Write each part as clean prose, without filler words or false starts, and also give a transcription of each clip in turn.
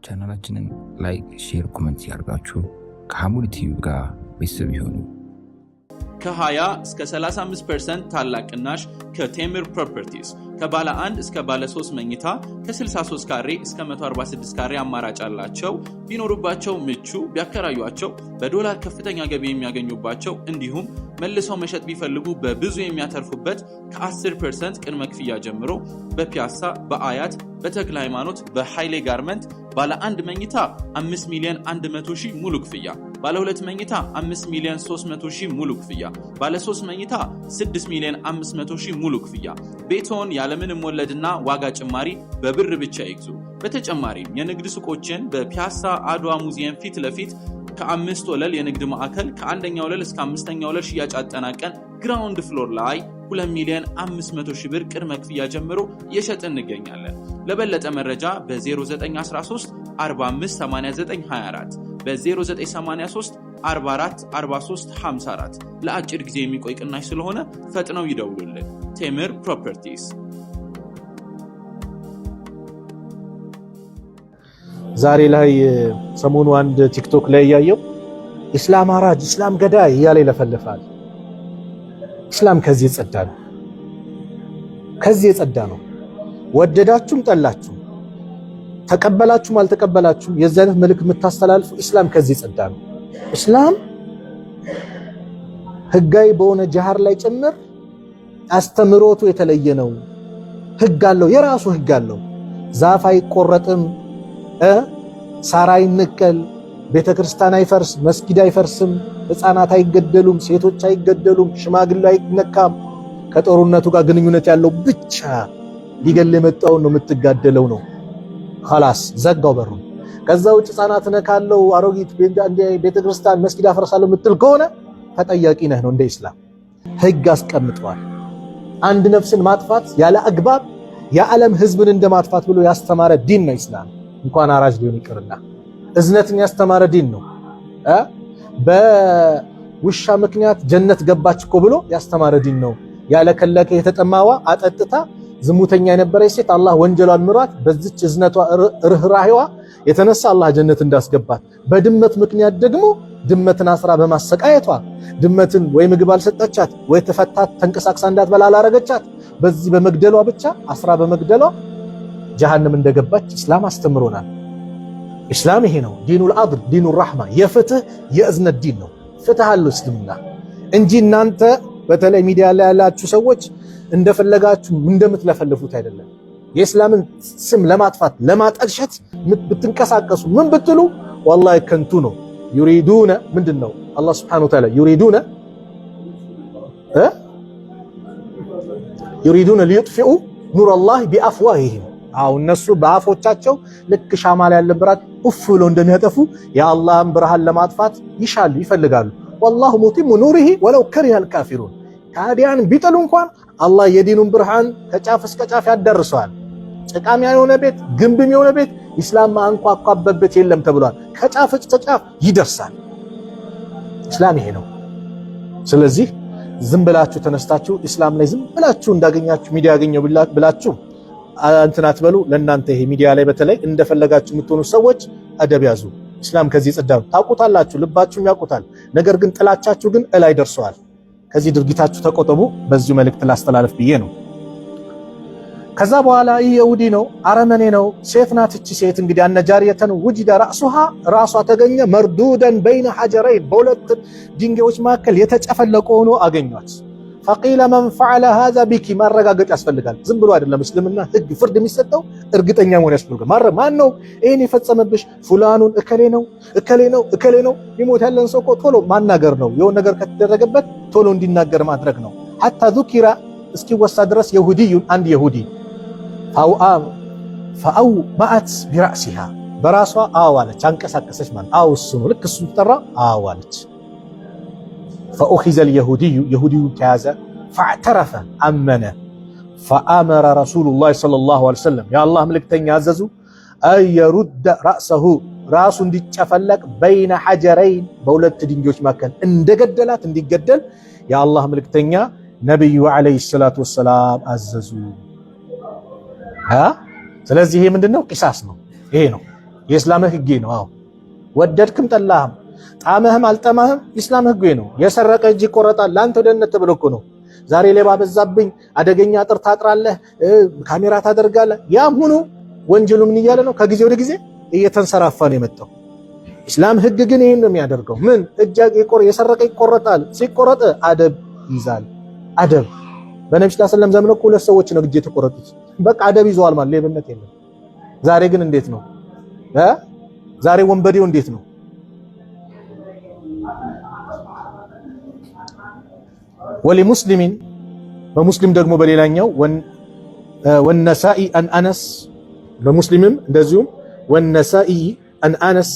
ቻናላችንን ላይክ፣ ሼር፣ ኮሜንት ያርጋችሁ ከሐሙድ ቲዩብ ጋር ቤተሰብ ይሁኑ። ከ20 እስከ 35% ታላቅ ቅናሽ ከቴምር ፕሮፐርቲስ ከባለ 1 እስከ ባለ 3 መኝታ ከ63 ካሬ እስከ 146 ካሬ አማራጭ አላቸው። ቢኖሩባቸው ምቹ፣ ቢያከራዩአቸው በዶላር ከፍተኛ ገቢ የሚያገኙባቸው እንዲሁም መልሰው መሸጥ ቢፈልጉ በብዙ የሚያተርፉበት ከ10% ቅድመ ክፍያ ጀምሮ በፒያሳ፣ በአያት፣ በተክለ ሃይማኖት፣ በኃይሌ ጋርመንት ባለ 1 መኝታ 5 ሚሊዮን 100 ሺህ ሙሉ ክፍያ፣ ባለ 2 መኝታ 5 ሚሊዮን 300 ሺህ ሙሉ ክፍያ፣ ባለ 3 መኝታ 6 ሚሊዮን 500 ሺህ ሙሉ ክፍያ። ቤቶን ያለምንም ወለድና ዋጋ ጭማሪ በብር ብቻ ይግዙ። በተጨማሪም የንግድ ሱቆችን በፒያሳ አድዋ ሙዚየም ፊት ለፊት ከ5 ወለል የንግድ ማዕከል ከ1ኛ ወለል እስከ 5ኛ ወለል ሽያጭ አጠናቀን ግራውንድ ፍሎር ላይ 2 ሚሊዮን 500 ሺህ ብር ቅድመ ክፍያ ጀምሮ እየሸጥን እንገኛለን። ለበለጠ መረጃ በ0913 45 89 24 በ0983 44 43 54 ለአጭር ጊዜ የሚቆይ ቅናሽ ስለሆነ ፈጥነው ይደውሉልን። ቴምር ፕሮፐርቲስ። ዛሬ ላይ ሰሞኑ አንድ ቲክቶክ ላይ ያየው እስላም አራጅ፣ እስላም ገዳይ እያለ ይለፈልፋል። እስላም ከዚህ የጸዳ ነው። ከዚህ የጸዳ ነው። ወደዳችሁም ጠላችሁም፣ ተቀበላችሁም አልተቀበላችሁም የዚህ አይነት መልእክት የምታስተላልፉ እስላም ከዚህ የጸዳ ነው። እስላም ህጋዊ በሆነ ጃሃር ላይ ጭምር አስተምሮቱ የተለየ ነው። ህግ አለው፣ የራሱ ህግ አለው። ዛፍ አይቆረጥም፣ ሳር አይነቀል፣ ቤተክርስቲያን አይፈርስ፣ መስጊድ አይፈርስም፣ ህፃናት አይገደሉም፣ ሴቶች አይገደሉም፣ ሽማግሌ አይነካም። ከጦርነቱ ጋር ግንኙነት ያለው ብቻ ሊገል የመጣውን ነው የምትጋደለው ነው። خلاص ዘጋው በሩ። ከዛ ውጭ ህፃናት ነካለው፣ አሮጊት ቤተክርስቲያን መስጊድ አፈርሳለሁ የምትል ከሆነ ተጠያቂ ነህ ነው። እንደ እስላም ህግ አስቀምጧል። አንድ ነፍስን ማጥፋት ያለ አግባብ የዓለም ህዝብን እንደማጥፋት ብሎ ያስተማረ ዲን ነው እስላም። እንኳን አራጅ ሊሆን ይቅርና እዝነትን ያስተማረ ዲን ነው። በውሻ ምክንያት ጀነት ገባች እኮ ብሎ ያስተማረ ዲን ነው። ያለ ከለከ የተጠማዋ አጠጥታ ዝሙተኛ የነበረች ሴት አላህ ወንጀሏን ምሯት በዚች እዝነቷ ርህራሄዋ የተነሳ አላህ ጀነት እንዳስገባት፣ በድመት ምክንያት ደግሞ ድመትን አስራ በማሰቃየቷ ድመትን ወይ ምግብ አልሰጠቻት ወይ ተፈታት ተንቀሳቅሳ እንዳትበላ አላረገቻት፣ በዚህ በመግደሏ ብቻ አስራ በመግደሏ ጀሃነም እንደገባች እስላም አስተምሮናል። እስላም ይሄ ነው ዲኑል አድል ዲኑር ረህማ፣ የፍትህ የእዝነት ዲን ነው። ፍትህ አለው እስልምና እንጂ እናንተ በተለይ ሚዲያ ላይ ያላችሁ ሰዎች እንደፈለጋችሁ እንደምትለፈልፉት አይደለም። የእስላምን ስም ለማጥፋት ለማጠልሸት ብትንቀሳቀሱ ምን ብትሉ ወላሂ ከንቱ ነው። ዩሪዱነ ምንድነው አላህ Subhanahu Wa Ta'ala ዩሪዱነ ሊዩጥፊኡ ኑረላህ ቢአፍዋሂሂም። አው እነሱ በአፎቻቸው ልክ ሻማ ላይ ያለብራት ኡፍ ብሎ እንደሚያጠፉ የአላህን ብርሃን ለማጥፋት ይሻሉ ይፈልጋሉ። ወላሁ ሙቲሙ ኑሪሂ ወለው ከሪሀል ካፊሩን። ታዲያን ቢጠሉ እንኳን አላህ የዲኑን ብርሃን ከጫፍ እስከ ጫፍ ያዳርሰዋል። ጭቃም የሆነ ቤት ግንብም የሆነ ቤት ኢስላም አንኳኳበት ቤት የለም ተብሏል። ከጫፍ እስከ ጫፍ ይደርሳል። እስላም ይሄ ነው። ስለዚህ ዝም ብላችሁ ተነስታችሁ እስላም ላይ ዝም ብላችሁ እንዳገኛችሁ ሚዲያ ያገኘው ብላችሁ እንትን አትበሉ። ለእናንተ ይሄ ሚዲያ ላይ በተለይ እንደፈለጋችሁ የምትሆኑ ሰዎች አደብ ያዙ። እስላም ከዚህ ጸዳ ነው። ታውቁታላችሁ፣ ልባችሁም ያውቁታል። ነገር ግን ጥላቻችሁ ግን እላይ ደርሰዋል። ከዚህ ድርጊታችሁ ተቆጠቡ። በዚሁ መልእክት ላስተላልፍ ብዬ ነው። ከዛ በኋላ ይህ የሁዲ ነው፣ አረመኔ ነው፣ ሴት ናት። እቺ ሴት እንግዲህ አነጃሪየተን ውጅደ ራሱሃ ራሷ ተገኘ መርዱደን በይነ ሐጀረይን በሁለት ድንጋዮች መካከል የተጨፈለቀ ሆኖ አገኟት። ፈቂለ መን ፈዐለ ሃዛ ቢኪ ማረጋገጥ ያስፈልጋል። ዝም ብሎ አይደለም እስልምና ህግ ፍርድ የሚሰጠው እርግጠኛ መሆን ያስፈልጋል። ማን ነው ይሄን የፈጸመብሽ? ፉላኑን እከሌ ነው እከሌ ነው እከሌ ነው። ሊሞት ያለን ሰው እኮ ቶሎ ማናገር ነው። የሆነ ነገር ከተደረገበት ቶሎ እንዲናገር ማድረግ ነው። ሐታ ዙኪራ እስኪወሳ ድረስ የሁዲዩን አንድ የሁዲ ፈአው ማአት ቢራእሲሃ በራሷ አዋለች፣ አንቀሳቀሰች ማለት አው እሱ ነው። ልክ እሱ ተጠራ አዋለች። ፈኡኺዘል የሁዲዩ የሁዲዩ ተያዘ። ፈዕተረፈ አመነ። ፈአመረ ረሱሉላህ ሰለላሁ ዐለይሂ ወሰለም የአላህ መልእክተኛ አዘዙ አየሩደ ራእሰሁ ራሱ እንዲጨፈለቅ በይነ ሐጀረይን በሁለት ድንጋዮች መካከል እንደገደላት እንዲገደል የአላህ መልእክተኛ ነብዩ ዐለይሂ ሰላቱ ወሰላም አዘዙ። ስለዚህ ይሄ ምንድነው? ቂሳስ ነው። ይሄ ነው የእስላም ህግ ነው። አዎ ወደድክም ጠላህም ጣመህም አልጠማህም ኢስላም ህግ ነው። የሰረቀ እጅ ይቆረጣል ላንተ ደህንነት ተብሎ እኮ ነው። ዛሬ ሌባ በዛብኝ አደገኛ አጥር ታጥራለህ ካሜራ ታደርጋለህ። ያም ሆኖ ወንጀሉ ምን እያለ ነው? ከጊዜ ወደ ጊዜ እየተንሰራፋ ነው የመጣው። ኢስላም ህግ ግን ይሄን ነው የሚያደርገው። ምን እጅ የሰረቀ ይቆረጣል። ሲቆረጥ አደብ ይዛል። አደብ በነብዩ ሰለላሁ ዐለይሂ ወሰለም ዘመን እኮ ሁለት ሰዎች ነው እጅ የተቆረጡት። በቃ አደብ ይዘዋል ማለት ሌብነት የለም። ዛሬ ግን እንዴት ነው? ዛሬ ወንበዴው እንዴት ነው? ወለሙስሊሚን በሙስሊም ደግሞ በሌላኛው ወነሳኢ አን አነስ በሙስሊምም እንደዚሁም ወነሳኢ አን አነስ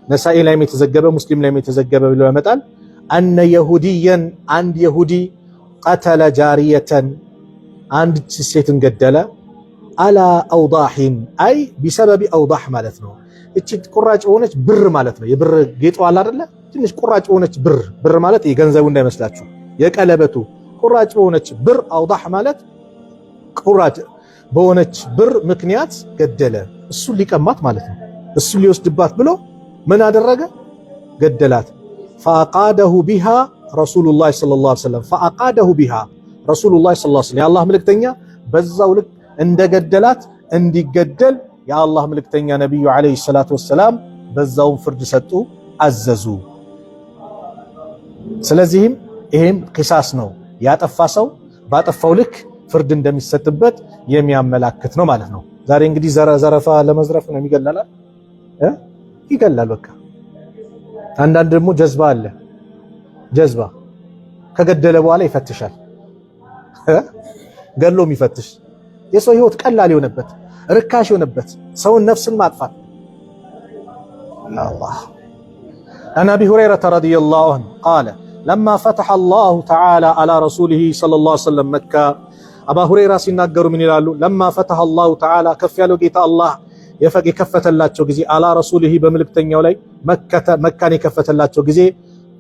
ነሳኢ ላይም የተዘገበ ሙስሊም ላይም የተዘገበ ብሎ ያመጣል። አነ የሁዲየን አንድ የሁዲ ቀተለ ጃሪየተን አንድ ሴትን ገደለ። አላ አውዳሂን አይ ቢሰበቢ አውዳህ ማለት ነው። እቺ ቁራጭ የሆነች ብር ማለት ነው። የብር ጌጧ አለ አይደለ? ትንሽ ቁራጭ የሆነች ብር ማለት የገንዘቡ እንዳይመስላችሁ የቀለበቱ ቁራጭ በሆነች ብር አውዳህ ማለት ቁራጭ በሆነች ብር ምክንያት ገደለ። እሱን ሊቀማት ማለት ነው። እሱን ሊወስድባት ብሎ ምን አደረገ? ገደላት። ፈአቃደሁ ቢሃ ረሱሉላህ ሰለላሁ ዐለይሂ ወሰለም ፈአቃደሁ ቢሃ ረሱሉላህ ሰለላሁ ዐለይሂ ወሰለም የአላህ መልእክተኛ በዛው ልክ እንደገደላት እንዲገደል የአላህ መልእክተኛ ነብዩ ዐለይሂ ሰላቱ ወሰላም በዛው ፍርድ ሰጡ፣ አዘዙ። ስለዚህም ይሄም ቂሳስ ነው። ያጠፋ ሰው ባጠፋው ልክ ፍርድ እንደሚሰጥበት የሚያመላክት ነው ማለት ነው። ዛሬ እንግዲህ ዘረፋ ለመዝረፍ ነው የሚገላል ይገላል። በቃ አንዳንድ ደግሞ ጀዝባ አለ። ጀዝባ ከገደለ በኋላ ይፈትሻል። ገሎ የሚፈትሽ የሰው ህይወት ቀላል የሆነበት ርካሽ የሆነበት ሰውን ነፍስን ማጥፋት አላህ عن أبي هريرة رضي الله عنه قال لما فتح الله تعالى على رسوله صلى الله عليه وسلم مكة أبا هريرة ሲናገሩ ምን ይላሉ? لما فتح الله تعالى ከፍ ያለው ጌታ አላህ የከፈተላቸው ጊዜ على رسوله በመልእክተኛው ላይ መካን የከፈተላቸው ጊዜ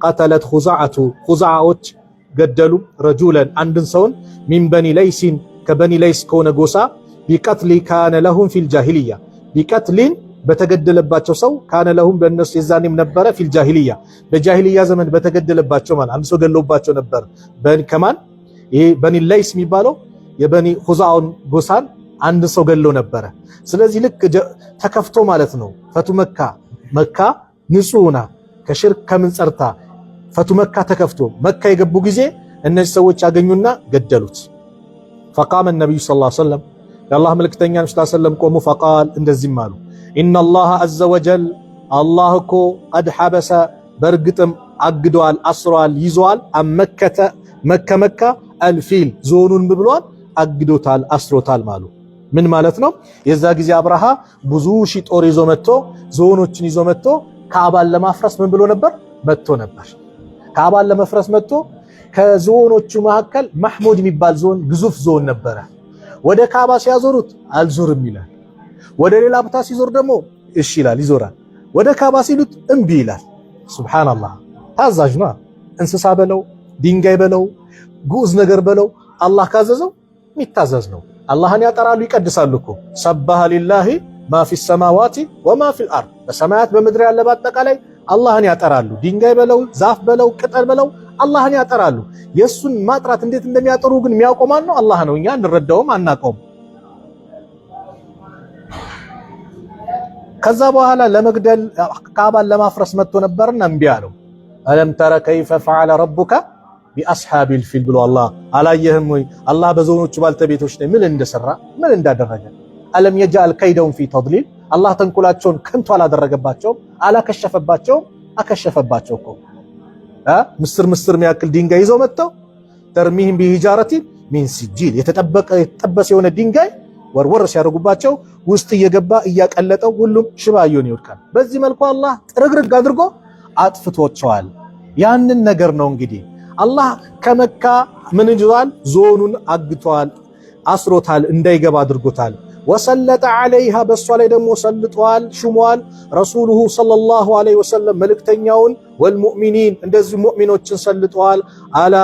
قتلت خزاعዎች ገደሉ رجلا አንድን ሰውን من بني ليس ከበኒ ለይስ ከሆነ ጎሳ ቢቀትሊ ካነ ለሁም ፊል ጃሂልያ ቢቀትሊን በተገደለባቸው ሰው ካነ ለሁም በእነሱ የዛኔም ነበረ ፊል ጃሂልያ በጃሂልያ ዘመን በተገደለባቸው ማለት አንድ ሰው ገለውባቸው ነበር። ከማን ይሄ በኒ ለይስ የሚባለው የበኒ ኹዛውን ጎሳን አንድ ሰው ገለው ነበረ። ስለዚህ ልክ ተከፍቶ ማለት ነው ፈቱ መካ ንጹህና ከሽርክ ከምን ጸርታ ፈቱ መካ ተከፍቶ መካ የገቡ ጊዜ እነዚህ ሰዎች ያገኙና ገደሉት። فقام النبي صلى الله عليه وسلم የአላህ መልእክተኛ ነብዩ ሰለላሁ ዐለይሂ ወሰለም ቆሙ فقال እንደዚህም አሉ إن الله عز وجل አላህ እኮ قد حبس በርግጥም አግዷል አስሯል ይዟል መካ አልፊል ዞኑን ብሏል አግዶታል አስሮታል ማሉ ምን ማለት ነው? የዛ ጊዜ አብርሃ ብዙ ሺህ ጦር ይዞ መጥቶ ዞኖችን ይዞ መጥቶ ካዕባን ለማፍረስ ምን ብሎ ነበር? መጥቶ ነበር። ካዕባን ለመፍረስ መጥቶ ከዞኖቹ መካከል ማህሙድ የሚባል ዞን ግዙፍ ዞን ነበረ። ወደ ካዕባ ሲያዞሩት አልዞርም ይላል። ወደ ሌላ ቦታ ሲዞር ደግሞ እሺ ይላል ይዞራል። ወደ ካዕባ ሲሉት እምቢ ይላል። ሱብሃንአላህ ታዛዥ ነው። እንስሳ በለው ድንጋይ በለው ጉዝ ነገር በለው አላህ ካዘዘው የሚታዘዝ ነው። አላህን ያጠራሉ ይቀድሳሉ እኮ ሰባህ ሊላሂ ማ ፊ ሰማዋቲ ወማ ፊል አርድ በሰማያት በምድር ያለ በአጠቃላይ አላህን ያጠራሉ። ድንጋይ በለው ዛፍ በለው ቅጠል በለው አላህን ያጠራሉ። የሱን ማጥራት እንዴት እንደሚያጠሩ ግን የሚያውቀው ማን ነው? አላህ ነው። እኛ እንረዳውም አናውቀውም። ከዛ በኋላ ለመግደል ካዕባን ለማፍረስ መጥቶ ነበርና እምቢ አለው። አለም ተረ ከይፈ ፈዐለ ረቡከ ቢአስሐቢል ፊል ብሎ አላህ አላየህም ወይ አላህ በዞኖቹ ባልተቤቶች ላይ ምን እንደሰራ ምን እንዳደረገ? አለም የጃል ከይደውን ፊ ተድሊል አላህ ተንኮላቸውን ከንቱ አላደረገባቸውም አላከሸፈባቸውም? አከሸፈባቸው እኮ ምስር የሚያክል ድንጋይ ይዘው መጥተው ተርሚህም ቢሂጃረቲ ሚን ሲጂል የተጠበሰ የሆነ ድንጋይ ወርወር ሲያደርጉባቸው ውስጥ እየገባ እያቀለጠው ሁሉም ሽባ እየሆነ ይወድቃል። በዚህ መልኩ አላህ ጥርግርግ አድርጎ አጥፍቶቸዋል። ያንን ነገር ነው እንግዲህ አላህ ከመካ ምን ይዟል? ዞኑን አግቷል፣ አስሮታል፣ እንዳይገባ አድርጎታል። ወሰለጠ ዐለይሃ በሷ ላይ ደግሞ ሰልጧል፣ ሹሟል። ረሱሉሁ ሰለላሁ ዐለይሂ ወሰለም መልእክተኛውን ወልሙእሚኒን እንደዚህ ሙእሚኖችን ሰልጧል። አላ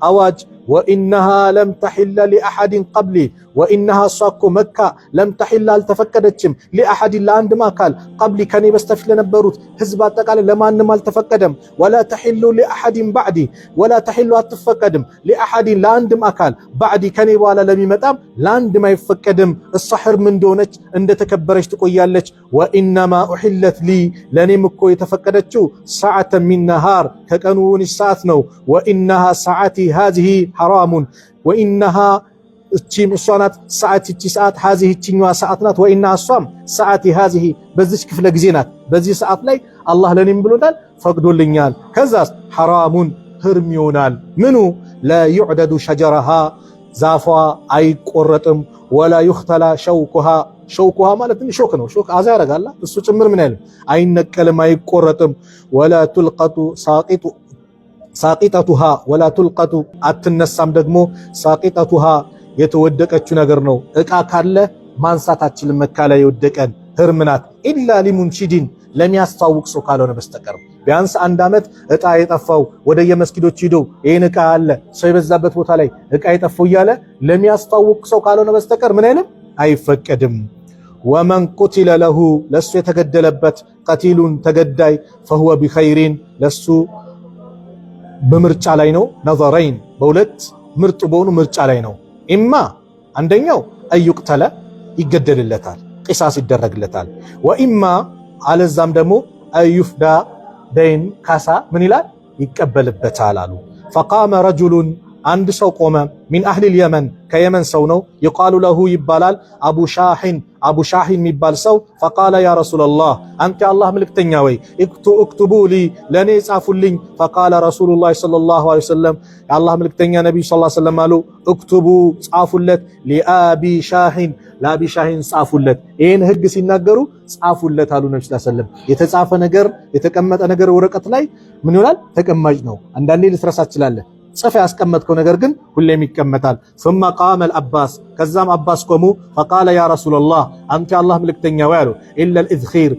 አዋጅ ወኢነሃ ለም ተሒለ ሊአሐድን ቀብሊ ወኢነሃ እሷኮ መካ ለም ተሒለ አልተፈቀደችም ሊአሐድን ለአንድም አካል ቀብሊ ከኔ በስተፊት ለነበሩት ህዝብ አጠቃላይ ለማንም አልተፈቀደም። ወላ ተሒሉ ሊአሐድን ባዕዲ ወላ ተሒሉ አትፈቀድም ሊአሐድን ለአንድም አካል ባዕዲ ከኔ በኋላ ለሚመጣም ለአንድም አይፈቀድም። እሷ ሕርም እንደሆነች እንደተከበረች ትቆያለች። ወኢነማ ኡሒለት ሊ ለእኔም እኮ የተፈቀደችው ሰዓተ ሚን ነሃር ከቀኑ ሰዓት ነው። ወኢነሃ ሰዓቲ ሃዚሂ ሐራሙን ወኢነሃ እቺም እሷ ናት ሰዓት እቺ ሰዓት ሃዚሂ እቺኛዋ ሰዓት ናት። ወኢነሃ እሷም ሰዓቲ ሃዚሂ በዚች ክፍለ ጊዜ ናት። በዚህ ሰዓት ላይ አላህ ለኔም ብሎናል ፈቅዶልኛል። ከዛስ ሐራሙን ህርም ይሆናል። ምኑ ለዩዕደዱ ሸጀረሃ ዛፏ አይቆረጥም። ወላ ዩኽተላ ሸውኩሃ ማለት ሾክ ነው። ሾክ አዛ ያረጋላ እሱ ጭምር ምን አይልም አይነቀልም አይቆረጥም። ወላ ቱልቀቱ ሳቂጠቱሃ ወላ ቱልቀቱ አትነሳም ደግሞ ሳቂጠቱሃ የተወደቀችው ነገር ነው። እቃ ካለ ማንሳታችን መካ ላይ የወደቀን ህርም ናት። ኢላ ሊሙንሺዲን ለሚያስተዋውቅ ሰው ካልሆነ በስተቀር ቢያንስ አንድ ዓመት እጣ የጠፋው ወደ የመስጊዶች ሂዶ ይሄን እቃ አለ ሰው የበዛበት ቦታ ላይ እቃ የጠፋው እያለ ለሚያስተዋውቅ ሰው ካልሆነ በስተቀር ምን አይልም አይፈቀድም። ወመን ቁቲለ ለሁ ለሱ የተገደለበት ቀቲሉን ተገዳይ ፈሁወ ቢኸይሪን ለሱ በምርጫ ላይ ነው። ነዘረይን በሁለት ምርጥ በሆኑ ምርጫ ላይ ነው። ኢማ አንደኛው አዩቅተለ ይገደልለታል ቂሳስ ይደረግለታል። ወኢማ አለዛም ደግሞ አዩፍዳ ደይን ካሳ ምን ይላል ይቀበልበታል አሉ። ፈቃመ ረጁሉን አንድ ሰው ቆመ ሚን አህሊል የመን ከየመን ሰው ነው። ይቃሉ ለሁ ይባላል አቡ ሻሂን የሚባል ሰው ፈቃለ ያ ረሱለላህ አንተ የአላህ መልእክተኛ ወይ እክቱቡ ሊ ለእኔ ጻፉልኝ። ፈቃለ ረሱሉላህ ሰለላሁ ዐለይሂ ወሰለም የአላህ መልእክተኛ ነቢዩ ሰለላሁ ዐለይሂ ወሰለም አሉ እክቱቡ ጻፉለት ሊአቢ ሻሂን ለአቢ ሻሂን ጻፉለት። ይህን ህግ ሲናገሩ ጻፉለት አሉ ነቢ ሰለላሁ ዐለይሂ ወሰለም። የተጻፈ ነገር የተቀመጠ ነገር ወረቀት ላይ ምን ይሆናል ተቀማጭ ነው። አንዳንዴ ልትረሳ ትችላለህ። ጽፈ ያስቀመጥከው ነገር ግን ሁሌም ይቀመጣል። ثم قام العباس ከዛም አባስ ቆሙ فقال يا رسول الله አንተ የአላህ መልእክተኛ ወይ አሉ ኢላ الإذخير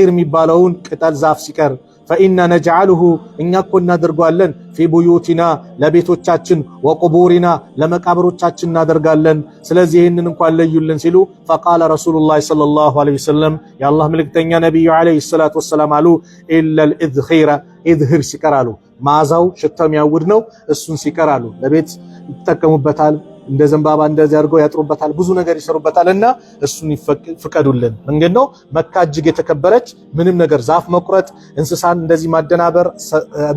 የሚባለውን ቅጠል ዛፍ ሲቀር فإن نجعله እኛ እኮ እናደርጋለን في بيوتنا ለቤቶቻችን وقبورنا ለመቃብሮቻችን እናደርጋለን። ስለዚህ ይህንን እንኳን ለዩልን ሲሉ فقال رسول الله صلى الله عليه وسلم የአላህ መልእክተኛ ነብዩ عليه الصلاة والسلام አሉ إلا الإذخير ኢዝህር ሲቀራሉ ማዛው ሽታው የሚያውድ ነው። እሱን ሲቀራሉ ለቤት ይጠቀሙበታል። እንደ ዘንባባ እንደዚህ አድርገው ያጥሩበታል። ብዙ ነገር ይሰሩበታልና እሱን ይፈቀዱልን። መንገድ ነው መካ እጅግ የተከበረች ምንም ነገር ዛፍ መቁረጥ እንስሳን እንደዚህ ማደናበር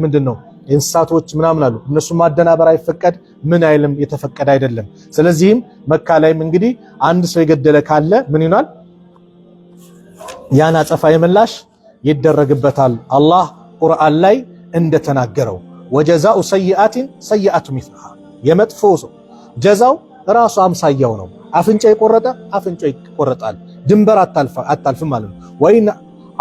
ምንድነው እንስሳቶች ምናምን አሉ እነሱ ማደናበር አይፈቀድ ምን አይልም የተፈቀደ አይደለም። ስለዚህም መካ ላይም እንግዲህ አንድ ሰው የገደለ ካለ ምን ይሆናል ያን አጸፋ የምላሽ ይደረግበታል። አላህ ቁርአን ላይ እንደተናገረው ወጀዛኡ ሰይአቲን ሰይአቱ ሚስለሃ የመጥፎ ሰው ጀዛው ራሱ አምሳያው ነው። አፍንጫ የቆረጠ አፍንጫው ይቆረጣል። ድንበር አታልፍም ማለት ነው። ወይን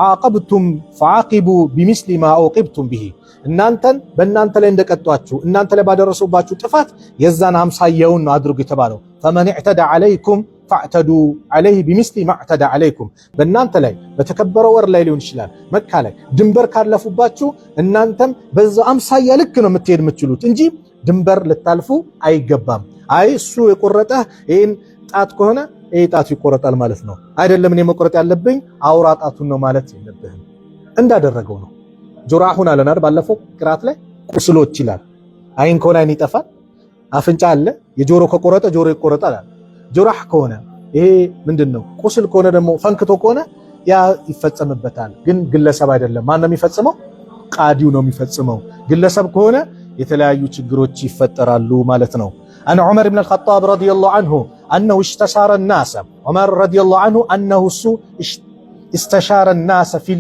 አቀብቱም ፈዓቂቡ ቢሚስሊ ማ ዐውቂብቱም ቢሂ እናንተን በእናንተ ላይ እንደቀጧችሁ እናንተ ላይ ባደረሱባችሁ ጥፋት የዛን አምሳያውን ነው አድርጉ የተባለው። ፈመን ኢዕተዳ ዐለይኩም ፈዕተዱ ዐለይሂ ቢሚስሊ ማ ዕተዳ ዐለይኩም በእናንተ ላይ በተከበረው ወር ላይ ሊሆን ይችላል መካ ላይ ድንበር ካለፉባችሁ እናንተም በዛ አምሳያ ልክ ነው የምትሄድ የምትችሉት እንጂ ድንበር ልታልፉ አይገባም። አይ እሱ የቆረጠ ይሄን ጣት ከሆነ ይሄ ጣቱ ይቆረጣል ማለት ነው አይደለም። እኔ መቆረጥ ያለብኝ አውራ ጣቱን ነው ማለት የለብህም። እንዳደረገው ነው ጁራሁን አለናር ባለፈው ቅራት ላይ ቁስሎች ይላል። አይን ከሆነ አይን ይጠፋል። አፍንጫ አለ የጆሮ ከቆረጠ ጆሮ ይቆረጣል። ጁራህ ከሆነ ይሄ ምንድነው ቁስል ከሆነ ደግሞ ፈንክቶ ከሆነ ያ ይፈጸምበታል። ግን ግለሰብ አይደለም። ማን ነው የሚፈጽመው? ቃዲው ነው የሚፈጽመው። ግለሰብ ከሆነ የተለያዩ ችግሮች ይፈጠራሉ ማለት ነው። አን ዑመር ኢብኑ አልኸጣብ ረዲየላሁ ዐንሁ أنه استشار الناس عمر رضي الله عنه أنه استشار الناس في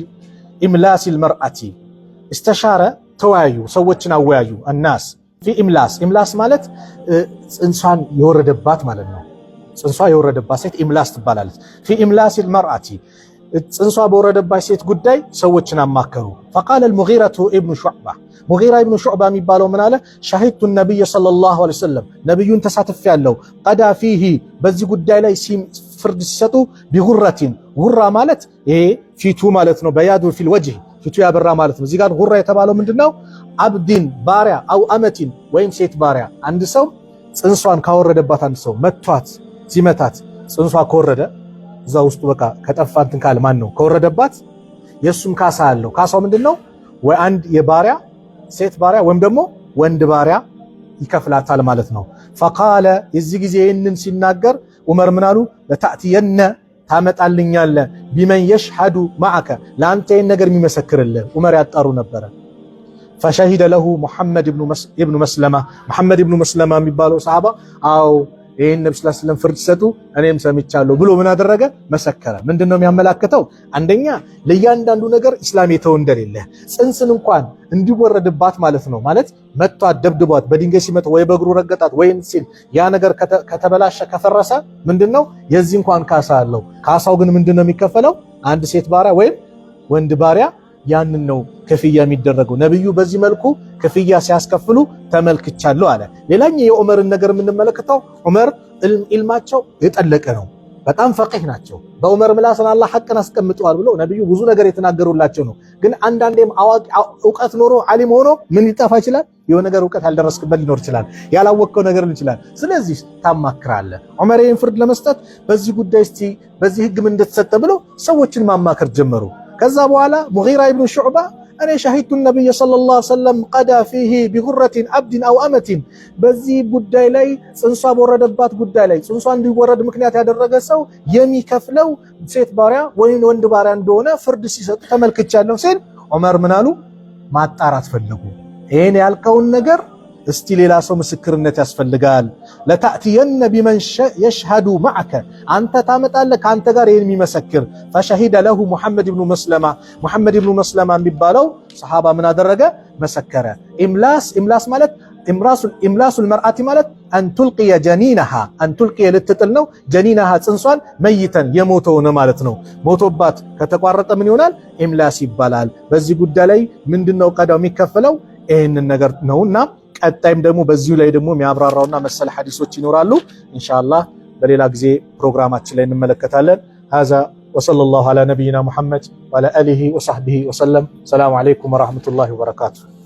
إملاس المرأة استشار ተወያዩ ሰዎችን አወያዩ الناس في إملاس ማለት ጽንሷን የወረደባት ማለት ነው። ጽንሷ የወረደባት ሴት ኢምላስ ትባላለች። في إملاس المرأة ጽንሷ በወረደባት ሴት ጉዳይ ሰዎችን አማከሩ። فقال المغيرة ابن شعبة ሙጊራ ኢብኑ ሹዕባ የሚባለው ምን አለ? ሻሂድቱ ነብይ ሰለላሁ ዐለይሂ ወሰለም ነብዩን ተሳትፍ ያለው ቀዳ ፊሂ በዚህ ጉዳይ ላይ ፍርድ ሲሰጡ ቢጉራቲን ጉራ ማለት ይሄ ፊቱ ማለት ነው። በያዱ ፊል ወጅህ ፊቱ ያበራ ማለት ነው። እዚህ ጋር ጉራ የተባለው ምንድነው? አብዲን ባሪያ አው አመቲን ወይም ሴት ባሪያ አንድ ሰው ጽንሷን ካወረደባት አንድ ሰው መቷት ሲመታት ጽንሷ ከወረደ እዛ ውስጥ በቃ ከጠፋ እንትን ካለ ማን ነው ከወረደባት የሱም ካሳ አለው። ካሳው ምንድነው? ወይ አንድ የባሪያ ሴት ባሪያ ወይም ደግሞ ወንድ ባሪያ ይከፍላታል ማለት ነው። ፈቃለ የዚህ ጊዜ ይህንን ሲናገር ዑመር ምን አሉ? ለታእቲየነ ታመጣልኛለ ቢመን የሽሐዱ ማዕከ ለአንተ ይህን ነገር የሚመሰክርልህ ዑመር ያጣሩ ነበረ። ፈሸሂደ ለሁ ሙሐመድ ብኑ መስለማ ሙሐመድ ብኑ መስለማ የሚባለው ሰሃባ አው ይህን ነብዩ ሰለላሁ ዐለይሂ ወሰለም ፍርድ ሰጡ እኔም ሰምቻለሁ ብሎ ምን አደረገ? መሰከረ። ምንድነው የሚያመላክተው? አንደኛ ለእያንዳንዱ ነገር ኢስላም የተው እንደሌለ ጽንስን እንኳን እንዲወረድባት ማለት ነው ማለት መቷት ደብድቧት በድንጋይ ሲመታ ወይ በእግሩ ረገጣት ወይን ሲል ያ ነገር ከተበላሸ ከፈረሰ ምንድነው የዚህ እንኳን ካሳ አለው። ካሳው ግን ምንድነው የሚከፈለው? አንድ ሴት ባሪያ ወይም ወንድ ባሪያ ያንን ነው ክፍያ የሚደረገው። ነብዩ በዚህ መልኩ ክፍያ ሲያስከፍሉ ተመልክቻለሁ አለ። ሌላኛው የዑመርን ነገር የምንመለከተው ዑመር ኢልማቸው የጠለቀ ነው። በጣም ፈቂህ ናቸው። በዑመር ምላስን አላህ ሐቅን አስቀምጠዋል ብለው ነብዩ ብዙ ነገር የተናገሩላቸው ነው። ግን አንዳንዴም አዋቂ ዕውቀት ኖሮ ዓሊም ሆኖ ምን ሊጠፋ ይችላል? የሆነ ነገር ዕውቀት ያልደረስክበት ሊኖር ይችላል። ያላወቀው ነገር ይችላል። ስለዚህ ታማክራለህ። ዑመር ይህን ፍርድ ለመስጠት በዚህ ጉዳይ እስቲ በዚህ ህግ ምን እንደተሰጠ ብለው ሰዎችን ማማከር ጀመሩ። ከዛ በኋላ ሙጊራ ኢብኑ ሹዕባ እኔ ሸሂድቱ ነብይ ሰለላሁ ዐለይሂ ወሰለም ቀዳ ፊሂ ቢጉረቲን አብድን አው አመቲን በዚህ ጉዳይ ላይ ጽንሷ በወረደባት ጉዳይ ላይ ጽንሷ እንዲወረድ ምክንያት ያደረገ ሰው የሚከፍለው ሴት ባሪያ ወይም ወንድ ባሪያ እንደሆነ ፍርድ ሲሰጡ ተመልክቻለሁ ሲል ዑመር ምን አሉ? ማጣራት ፈለጉ። ይሄን ያልከውን ነገር እስቲ ሌላ ሰው ምስክርነት ያስፈልጋል። ለታእቲየነ ቢመን የሽሐዱ ማዕከ አንተ ታመጣለህ ከአንተ ጋር ይህን የሚመሰክር። ፈሸሂደ ለሁ ሙሐመድ ብኑ መስለማ ሙሐመድ ብኑ መስለማ የሚባለው ሰሃባ ምን አደረገ? መሰከረ። ኢምላስ ማለት ኢምላሱል መርአቲ ማለት አንቱልቅየ ጀኒነሃ አንቱልቅየ ልትጥል ነው። ጀኒነሃ ጽንሷን መይተን የሞተው ነው ማለት ነው። ሞቶባት ከተቋረጠ ምን ይሆናል? ኢምላስ ይባላል። በዚህ ጉዳይ ላይ ምንድነው ቀዳው የሚከፈለው? ይህንን ነገር ነውና ቀጣይም ደግሞ በዚሁ ላይ ደግሞ የሚያብራራውና መሰል ሐዲሶች ይኖራሉ። ኢንሻአላህ በሌላ ጊዜ ፕሮግራማችን ላይ እንመለከታለን። ሀዛ ወሰለላሁ ዐላ ነቢይና ሙሐመድ ወዐላ አሊሂ ወሰህቢሂ ወሰለም። ሰላሙ ዐለይኩም ወራህመቱላሂ ወበረካቱሁ።